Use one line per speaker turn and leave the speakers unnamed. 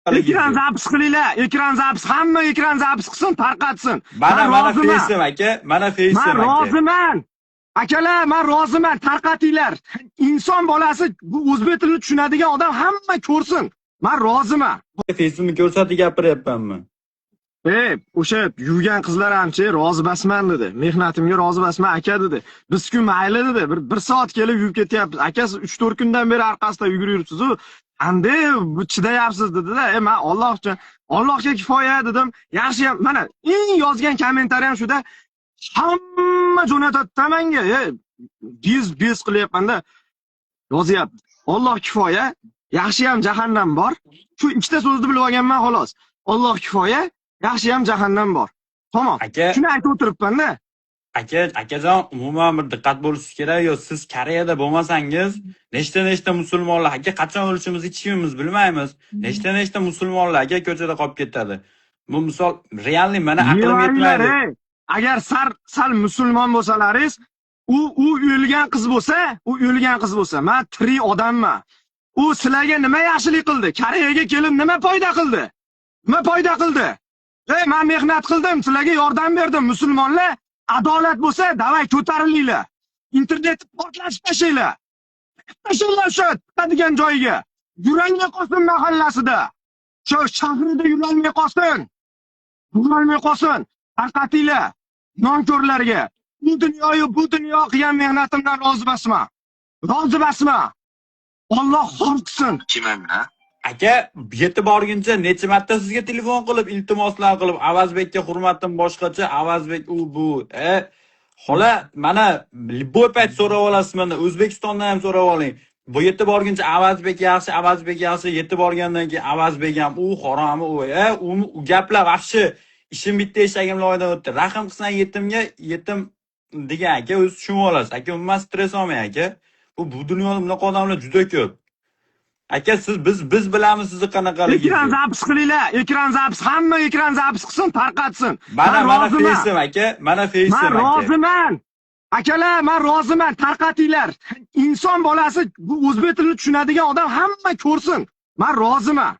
Ekran zapis qilinglar, ekran zapis, hamma ekran zapis qilsin, tarqatsin.
Mana Face'im aka, mana Face'im
Men
aka.
roziman. Akalar, men roziman, tarqatinglar. Inson bolasi bu o'zbek tilini tushunadigan odam hamma ko'rsin. Men roziman.
Face'imni ko'rsatib gapiryapmanmi?
O'sha yurgan qizlar hamchi rozi basman dedi. Mehnatimga rozi basman aka dedi. Biz-ku mayli dedi. Bir soat kelib yurib ketyapmiz. Akasi 3-4 kundan beri orqasida yuguribsiz. Qanday chidayapsiz dedi-da. Men Alloh uchun, Allohga kifoya dedim. Yaxshi ham mana eng yozgan kommentariyam shuda. Hamma jo'natadi menga. Biz qilyapman-da. Yozyapti. Alloh kifoya, yaxshi ham jahannam bor. Shu ikkita so'zni bilib olganman xolos. Alloh kifoya, yaxshi ham jahannam bor. Tamam. Shuni aytib o'tiribman-da.
Akajon, umuman bir diqqat bo'lishingiz kerak. Yo, siz Koreyada bo'lmasangiz, nechta musulmonlar aka qachon o'lishimizni hech kimimiz bilmaymiz. Nechta musulmonlar aka ko'chada qolib ketadi. Bu misol realni mana aqlim yetmaydi.
Agar sal musulmon bo'lsalaringiz, u o'lgan qiz bo'lsa, men tirik odamman. U sizlarga nima yaxshilik qildi? Koreyaga kelib nima foyda qildi? Men mehnat qildim, sizlarga yordam berdim. Musulmonlar adolat bo'lsa, davay ko'tarilinglar. Internetni portlatib tashlanglar. Tashlanglar shu chiqadigan joyiga. Yurolmay qolsin mahallasida. Shu shahrida yurolmay qolsin. Tarqatinglar nonko'rlarga. Bu dunyo qilgan mehnatimdan rozi basman. Alloh xor qilsin. Kimman-a?
Aka, yetib borguncha necha marta sizga telefon qilib, iltimoslar qilib, Avazbekka hurmatim boshqacha, Avazbek u bu. Xola, mana bu payt so'rab olasiz, mana O'zbekistondan ham so'rab oling. Bu yetib borguncha Avazbek yaxshi, yetib borgandan keyin Avazbek ham u harom u gaplar vahshi. Ishim bitta eshagim loyidan o'tdi. Rahim qilsan yetim degan aka, o'z tushunib olasiz. Aka, umuman stress olmang aka. Bu dunyoda bunaqa odamlar juda ko'p. Aka, biz bilamiz sizni qanaqaligingizni.
Ekran zapis qilinglar, ekran zapis, hamma ekran zapis qilsin, tarqatsin.
Mana Face'im aka, mana Face'im aka.
Men roziman. Akalar, men roziman, tarqatinglar. Inson bolasi bu o'zbek tilini tushunadigan odam hamma ko'rsin. Men roziman.